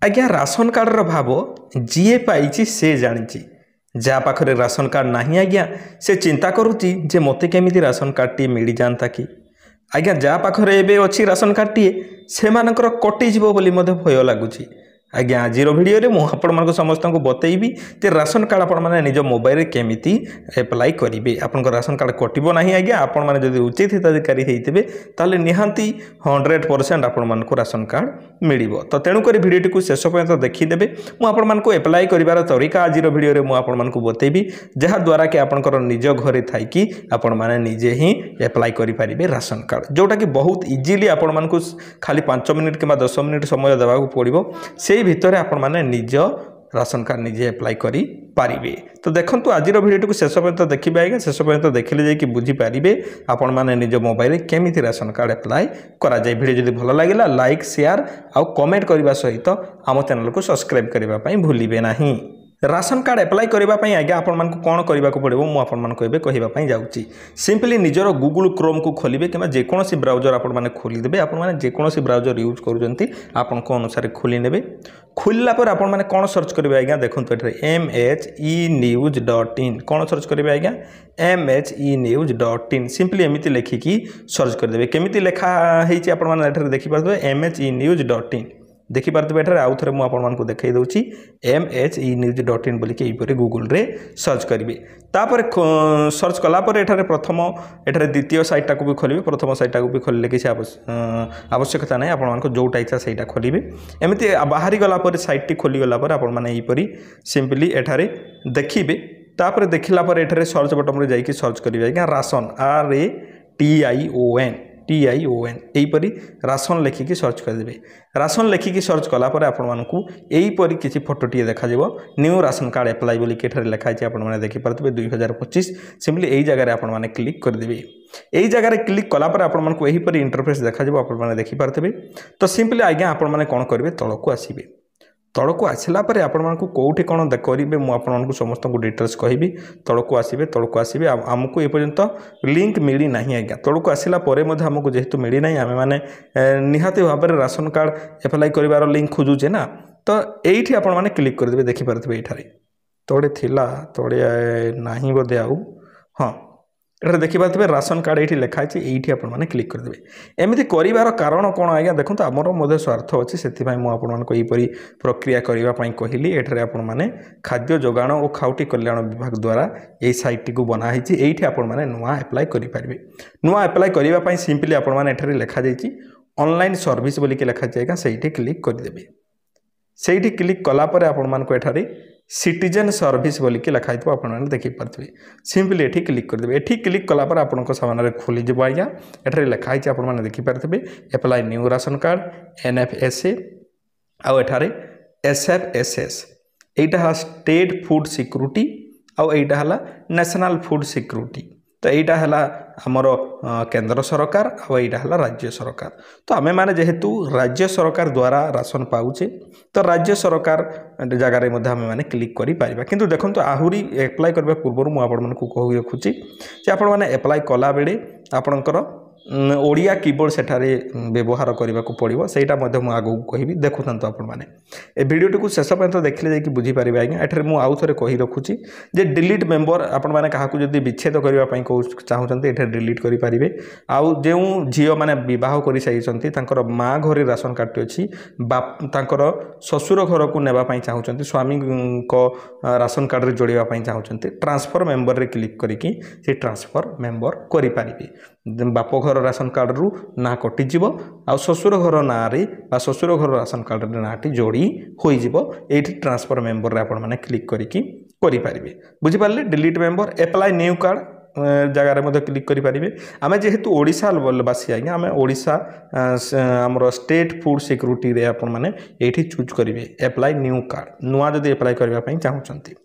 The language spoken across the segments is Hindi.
आज्ञा राशन कार्डर भाव जीए पाई से जानी जहाँ पाखे राशन कार्ड ना आज्ञा से चिंता करुच्ची जे मते केमी राशन कार्ड टी मिल जाता कि आज्ञा जहाँ पाखे एवं अच्छी राशन कार्ड टी से कटिज भय लगुच आज्ञा आज भिडियो मुझे समस्त को बतईबी जे राशन कार्ड आपने निज मोबाइल केमी एप्लाई करेंगे आपन राशन कार्ड कटो ना आज्ञा आपने उचित हिताधिकारी होते ताले निहांती 100% आपण को राशन कार्ड मिल तो तेणुक भिडियो को शेष पर्यंत देखीदे मुझे एप्लाई कर तरीका आज भिडियो मुझे बतईबी जहाद्वारा कि आपंकर निज घरे थी आपण मैंने निजे ही एप्लाई करेंगे राशन कार्ड जोटा कि बहुत इजिली आपण को खाली 5 मिनिट कि 10 मिनिट समय देवाक पड़ो से भितर आपण माने निज राशन कार्ड निजे एप्लाई करी पारिबे। तो देखंतु आज भिडियो को शेष पर्यंत देखिए आज्ञा शेष पर्यंत देखिले जाकि बुझी पारिबे आपण माने निज मोबाइल केमिति राशन कार्ड एप्लाई करा जाय। भिडियो जदि भल लागिला लाइक शेयर आउ कमेंट करबा सहित आम चैनल को सब्सक्राइब करबा पई भूलिबे नाही। राशन कार्ड एप्लाई करने आज्ञा आपण मानक कौन करने को पड़ो मुझे कहवाई जाऊँगी सिंपली निजर गूगल क्रोम को खोलिए कि जेकोसी ब्राउजर आपने खोलीदे आपसी ब्राउजर यूज कर अनुसार खोली ने खोलला पर आपण मैंने कौन सर्च करेंगे आज्ञा देखो ये MHEnews.in कौन सर्च करेंगे आज्ञा MHEnews.in सिंपली एमती लिखिकी सर्च करदे केमी लिखाई आपने देखिए MHEnews.in देखिपारे एठार आउ थे मुझे देखई दूसरी MHEnews.in बोलिक यहीपर गूगल रे सर्च करेंगे तापर सर्च कलापर एठार प्रथम एठार द्वितीय साइटा को भी खोलिए प्रथम साइटा को भी खोलिले किसी आवश्यकता ना आपको जोटा इच्छा से खोलिए एमती बाहरी गलापर साइट टी खोली गलापर आपपर सिंपली एठार देखिए तापर देखला एठार सर्च बटन में जाकि सर्च करेंगे आज्ञा राशन TION यहीपरी राशन लिखिकी सर्च करदे राशन लिखिकी सर्च कलापर आपको यहीपरी किसी फोटोटी देखा न्यू राशन कार्ड एप्लाई बोली लिखाई आपने देखिपारे 2025 सिंपली यही जगह आपने क्लिक करदे यही जगह क्लिक कलापर आपको यहीपरी इंटरफेस देखा आपने देखिपारे तो सिंपली आज्ञा आपने कौन करेंगे तलक आसबे तलक आसला आपको कौटी कौन करेंगे मुझे समस्त को डिटेल्स कहि तलक आसबे आमको ये पर्यंत लिंक मिली ना आज्ञा तलक आसला आमको जेहेतु मिली ना आम मैंने निहाती भाव में राशन कार्ड एप्लाई कर लिंक खोजुचे ना तो यही आपने क्लिक करदे देखिपारे ये तोड़े थिला तोड़े ना बोधे आउ हाँ ये देखिपारे राशन कार्ड ये लिखाई ये आपने क्लिक करदे एमती कर कारण कौन आज्ञा देखो आमर स्वार्थ अच्छी से मुझे प्रक्रिया करने कहली एठारे आपने खाद्य जोगाण और खाउटी कल्याण विभाग द्वारा यही साइट को बनाई ये आपने नुआ एप्लाई करेंगे नुआ एप्लाई करने सिंपली आपने लिखाई ऑनलाइन सर्विस बोलिक लिखाई आज्ञा से क्लिक करदे से क्लिक कलापर आपको एठारे सिटीजन सर्विस बोलिक लिखाई आपने देखिपारे सिंपली ये क्लिक करदे ये क्लिक कलापर आपको सामने खोलीज आज्ञा एठारे लिखाई आपने देखिपारे apply new ration card NFSA आउ एठारे SFSS यहीटा स्टेट फूड सिक्यूरिटी आउ यहीटा है नेशनल फूड सिक्यूरिटी तो यहाँ है आमर केंद्र सरकार और यहाँ है राज्य सरकार तो आमे माने जेहेतु राज्य सरकार द्वारा राशन पाऊे तो राज्य सरकार जगार आम मैंने क्लिक कर किंतु देखो आहरी एप्लाई करने पूर्व मुझे कही रखुच्छी जे आपने एप्लाई कला बेले आपणकर ओडिया कीबोर्ड सेठारे व्यवहार करने को पड़ो से आगे कहि देखु आपने भिडियो को शेष पर्यंत देखले जाकि बुझीपारे आज्ञा एठारे मुझे आउ थे कही रखुच्छी जे डिलीट मेंबर आपण मैंने क्या जब विच्छेद करने चाहते ये डिलीट करेंगे आउ जो झील मैंने बह कर सारी माँ घर राशन कार्ड अच्छी बापर शशुर घर को नापी चाहते स्वामी को राशन कार्ड जोड़ापी चाहते ट्रांसफर मेंबर रे क्लिक करके ट्रांसफर मेंबर करेंगे बाप घर राशन कार्ड रु ना कटिज आ शशुर घर ना शशुर घर राशन कार्ड नाटी जोड़ी होई ट्रांसफर मेंबर रे आपण माने क्लिक करके करेंगे बुझीपारे delete member apply new card जगार क्लिक करेंगे आम जेहेतु ओडिशा बासी आज्ञा आम ओडिशा आमर स्टेट फूड सिक्यूरिटी आपने ये चूज करेंगे एप्लाई न्यू कार्ड नुआ जब एप्लाई करने चाहते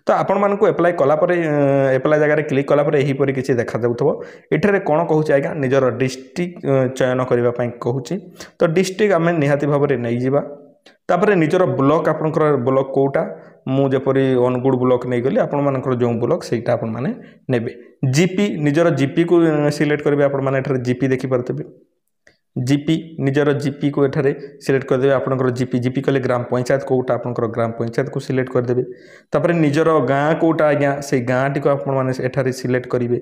तो आपण मानक एप्लाई कलापर एप्लाई जगह क्लिक कलापर यहीपरि किसी देखा जाउथबो एठारे कोन कहूँ आज्ञा निजर डिस्ट्रिक्ट चयन करने कहूँ तो डिस्ट्रिक्ट आम निहाती भाव में नहीं जावा तापर निजर ब्लॉक आपंकर ब्लॉक कोटा मुझेपरी अनुगुड़ ब्लॉक नहीं गली आपर जो ब्लॉक से आपने ने जीपी निजर जीपी को सिलेक्ट करेंगे आपने जीपी देखिपारे जीपी निजर जीपी को एठारे सिलेक्ट करदे आपनकर जीपी जीपी कले ग्राम पंचायत कोटा आपनकर ग्राम पंचायत को सिलेक्ट करदे तापर निजर गाँ कोटा आज्ञा से गाँटी को आपण माने एठारे सिलेक्ट करेंगे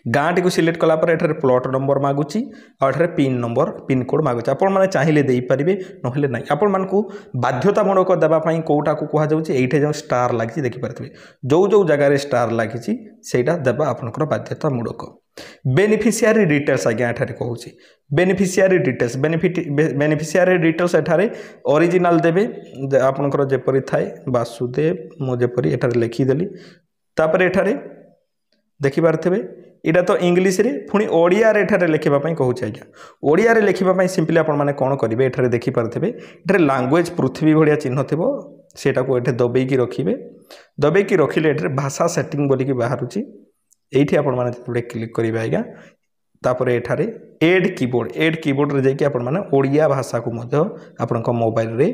गाँटी को सिलेक्ट कलापर एठारे प्लॉट नंबर मागुची और एठारे पिन नंबर पिन कोड मागुची आपण माने चाहिए दे पारिबे नहले नाही आपण मानकू बाध्यतामूलक देबा पई कोटा को कहा जाउची एठे जो स्टार लागिची देखि पारथबे जो जो जगह रे स्टार लागिची सेटा देबा आपनकर बाध्यतामूलक बेनिफिशियरी डिटेल्स आज्ञा एठारे कहूची बेनिफिशियरी डिटेल्स बेनिफिशियरी डिटेल्स एठारे ओरिजिनल देबे आपनकर जेपरि थाए वासुदेव मो जेपरि एठारे लिखि देली तापर एठारे देखि पारथबे इटा तो इंग्लिश रे पुणी ओडिया रे एठारे लिखिबा पई कहूची आज्ञा ओडिया रे लिखिबा पई सिंपली आपण माने कोन करिवे एठारे देखि पारथबे एठारे लैंग्वेज पृथ्वी भडिया चिन्ह थिबो सेटा को एठे दबेई की रखिबे दबेई की रखिले एठारे भाषा सेटिंग बोली की बाहरुची एठी आपण माने जेबे क्लिक करिवे आज्ञा तापर एठारे एड कीबोर्ड रे जाई आपण माने ओडिया भाषा को मध्य आपनक मोबाइल रे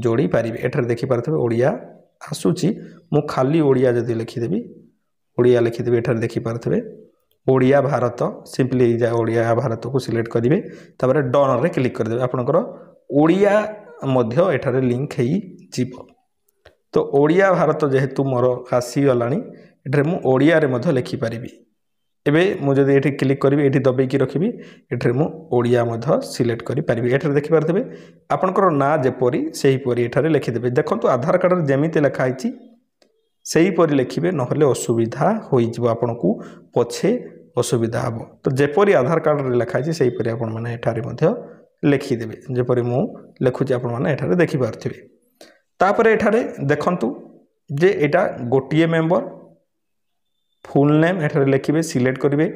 जोड़ी पारिबे एठारे देखि पारथबे ओडिया आसुची मु खाली ओडिया जदी लिखि देबी ओडिया लिखि देबी एठारे देखि पारथबे ओडिया भारत सिंपली ओडिया भारत को सिलेक्ट करेंगे तापर डन रे क्लिक करदे आपनकर ओडिया मध्य एठारे लिंक हेई जीवो तो ओडिया भारत जेहेतु मोर आसी गलानी एठारे मु ओडिया रे मध्य लिखि पारिबी एबे मु जदी एठी क्लिक करबी एठी दबेई की रखिबी एठारे मु ओडिया मध्य सिलेक्ट करि पारिबी एठारे देखि पारथबे आपनकर ना जेपरि सेही परि एठारे लिखि देबे देखंतु आधार कार्ड रे जेमिति लिखा आइची सेही परि लिखिबे नहले असुविधा होई जिवो आपनकू पछे असुविधा हम तो जेपरी आधार कार्ड रे लिखाई से हीपरी आपण माने एठारे मध्य लिखिदेवे जेपरी मु लिखुची आपण माने एठारे देखि पारथिबे तापर एठारे देखंतु जे एटा गोटिए मेंबर फुल नेम एठारे लिखिबे सिलेक्ट करिवे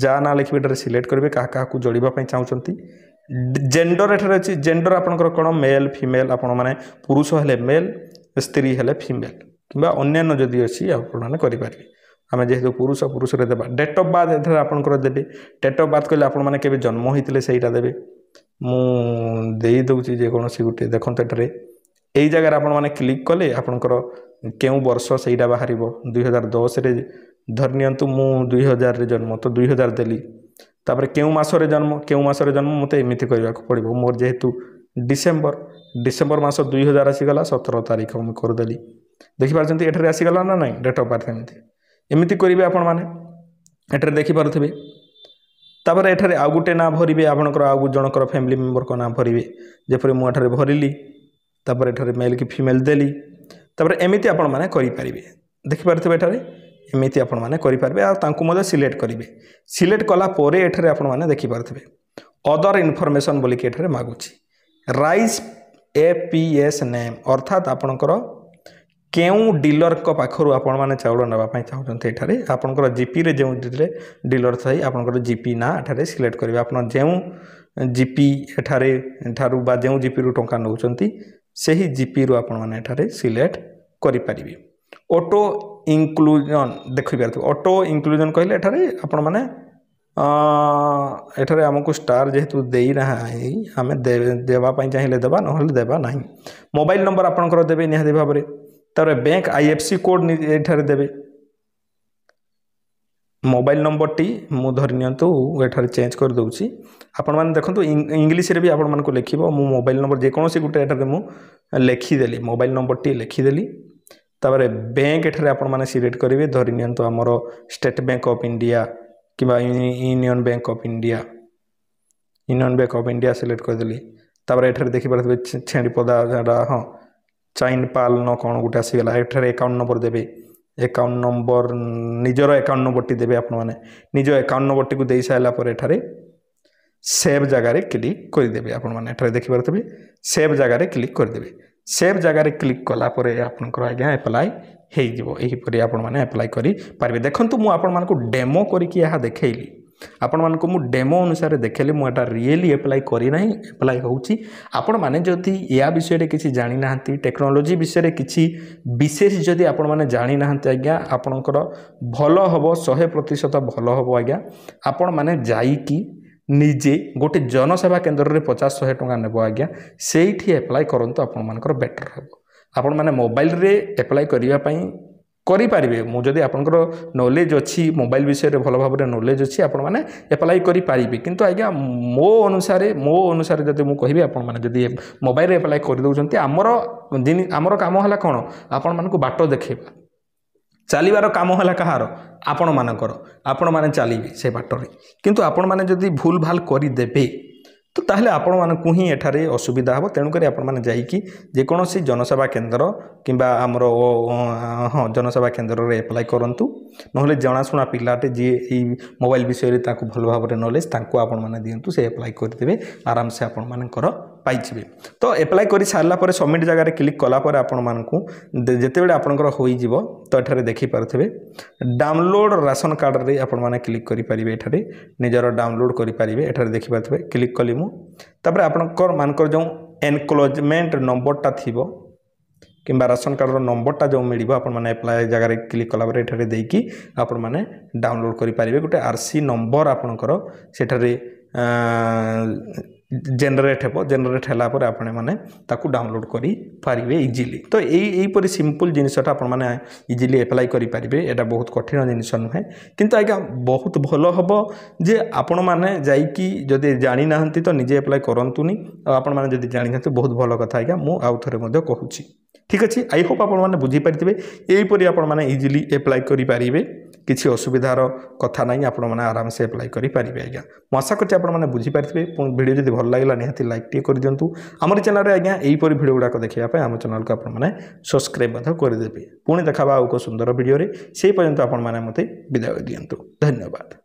जा ना लिखिबे एठारे सिलेक्ट करिवे का का को जोड़िबा पई चाहउचंती जेंडर एठारे अछि जेंडर आपनकर कोन मेल फीमेल आपण माने पुरुष हेले मेल स्त्री हेले फीमेल किबा अन्य जदी अछि आपण माने करि पारिबे आम जेहेतु पुरुष पुरुष रे देबा डेट ऑफ बर्थ एठारे आपनकर देबे डेट ऑफ बर्थ कहले आपण माने केबे जन्म होइतिले सेटा देबे मु देई दउची जे कोनोसी गुटे देखंत एठारे एई जगह आपण माने क्लिक कले आपनकर केउ वर्ष सेटा बाहरिबो 2010 रे धरनियंतु मु 2000 रे जन्म तो 2000 देली तापर केउ मास रे जन्म मते एमिति करबा को पड़िबो मोर जेहेतु डिसेंबर मास 2000 आसी गला 17 तारिख मु कर देली देखि पारछंती एठारे आसी गला ना नहीं डेट ऑफ बर्थ एमिति करेंगे आपण मैंने एठारे देखि पारुथिबे तापर एठारे आउ गुटे ना भरिबे आपनकर आउ जनकर फैमिली मेंबर को ना भरिबे जेपरि मु एठारे भरिली तापर एठारे मेल की फीमेल देली तापर एमिति आपण माने करि पारिबे देखि पारुथिबे एठारे एमिति आपण माने करि पारबे आ तांकु मदे सिलेक्ट करिवे सिलेक्ट कला पोरे एठारे आपण माने देखि पारुथिबे अदर इन्फॉर्मेशन बोली के एठारे मागुची राइस एपीएस नेम अर्थात आपनकर केउ डीलर को पाखरु आपण माने चाउल नबा पई चाहउछन्ते एठारे आपनकर जीपी रे जेउ डीलर थाई आपनकर जीपी ना एठारे सिलेक्ट करिवे आपण जेउ जीपी एठारे एठारु बा जेउ जीपी रु टंका नउछन्ती सेही जीपी रु आपण माने एठारे सिलेक्ट करि परिबे ऑटो इंक्लूजन देखि पारथि ऑटो इंक्लूजन कहले एठारे आपण माने एठारे हमकु स्टार जेहेतु देई रहा है हमें देवा पई चाहिए देबा नहले देबा नाही मोबाइल नंबर आपनकर देबे निहादी भाबरे तारे बैंक आईएफसी कोड एठारे देबे मोबाइल नंबर टी मु धरि नियंतु एठारे चेंज कर दउची आपण माने देखंतु इंग्लिश रे भी आपण मान को लिखिबो मु मोबाइल नंबर जे कोनोसी गुटे एठारे मु लिखि देली मोबाइल नंबर टी लिखि देली तारे बैंक एठारे आपण माने सिलेक्ट करिवे धरि नियंतु हमर स्टेट बैंक ऑफ इंडिया किबा Union Bank of India select कर देली तारे एठारे देखि पारथबे छेड़ी पदा हां चाइन पाल न कौन गोटे आसीगला एठारे अकाउंट नंबर देबे अकाउंट नंबर निजर अकाउंट नंबर टी देबे आपण माने निज अकाउंट नंबर टी को देई साइला पर एठारे सेव जगह रे क्लिक कर देबे आपण माने एठारे देखि पारथबे सेव जगह रे क्लिक कर देबे सेव जगह रे क्लिक कला पर आपनकर आज्ञा अप्लाई हेई जिवो एही परि आपण माने अप्लाई करि पारबे देखंतु मु आपण मानको डेमो करि कि यहा देखैली आपण मानको मु डेमो अनुसार देखैली मु एटा रियली अप्लाई करि नाही अप्लाई होउची आपण माने जति या विषय रे किछि जानि नाहंती टेक्नोलॉजी विषय रे किछि विशेष जति आपण माने जानि नाहंती आज्ञा आपनकर भलो हबो 100% भलो हबो आज्ञा आपण माने जाई कि निजे गोटे जनसेवा केन्द्र रे 50-100 टंका नेबो आज्ञा सेठी अप्लाई करंतु आपण मानकर बेटर हबो आपण माने मोबाइल रे अप्लाई करिया पई करें मुझे आपंकर नॉलेज अच्छी मोबाइल विषय में भल भाव नॉलेज अच्छी आपण मैंने एप्लाई करेंगे किंतु आज्ञा मो अनुसार जब मुझे कहि आपड़ी मोबाइल एप्लाई कर दौरान आमर कम है कौन आपण मानक बाट देखा चलबार कम है कहार आपण मानकर आपण मैंने चलिए से बाटर किंतु आपण मैंने जदि भूल भाल करदेवे तो ताहले आपण मानकु ही एठारे असुविधा हम तेणुक आपण जाइकी जेकोसी जनसेवा केन्द्र किंबा आमर हाँ जनसेवा केन्द्र में एप्लाई करूँ ना जनाशुना पिलाटे जी मोबाइल विषय में भल भाव नॉलेज तांको आपण माने दिंतु से एप्लाई करदेवे आराम से आपण मानकर पाइबे। तो एप्लाई कर सारापर सबमिट जगह क्लिक कलापर आपण मानकु जितेबले आपणकर हो तो एठारे देखि पारथिबे डाउनलोड राशन कार्ड रे आपण माने क्लिक करि परिबे एठारे निजर डाउनलोड करि परिबे एठारे देखि पारथिबे क्लिक कली मु तापर आपणकर मानकर जो एनक्लोजमेंट नंबरटा थिबो किंबा राशन कार्ड नंबरटा जो मिल आपने एप्लाई जगह क्लिक कलापर एठारे देकी आपण माने डाउनलोड करि परिबे गोटे आरसी नंबर आपणकर सेठारे जेनेट हे जेनेट है आपने माने ताकू डाउनलोड करि पारिबे इजिली। तो यहीपरि सिंपल जिनसटा आपण माने इजिली एप्लाई करि पारिबे एटा बहुत कठिन जिनिस नुहे किंतु आज्ञा बहुत भल हम जे आपण माने जाइकी जदि जानी नाहंती तो निजे एप्लाई करंतुनी आपण माने जदि जानी नाहंती बहुत भल कथा आज्ञा मु आउ थरे मध्ये कहूची। ठीक अच्छे आई होप आपण माने बुझी पारिथिबे एहीपरि आपण माने इजिली एप्लाई करि पारिबे किसी असुविधार कथा ना आपण मैंने आराम से एप्लाई करेंगे आज्ञा मु आशा करते आपने बुझी पारे वीडियो जब भल लगे निहाती लाइक टे कर दिंतु आम चैनल आज्ञा यहीपरि वीडियो गुड़ाक देखा आम चैनल को आपने सब्सक्राइब करदे पुणी देखा आउ सुंदर वीडियो से पर्यंत आपण मैंने मत विदाय दिंतु। धन्यवाद।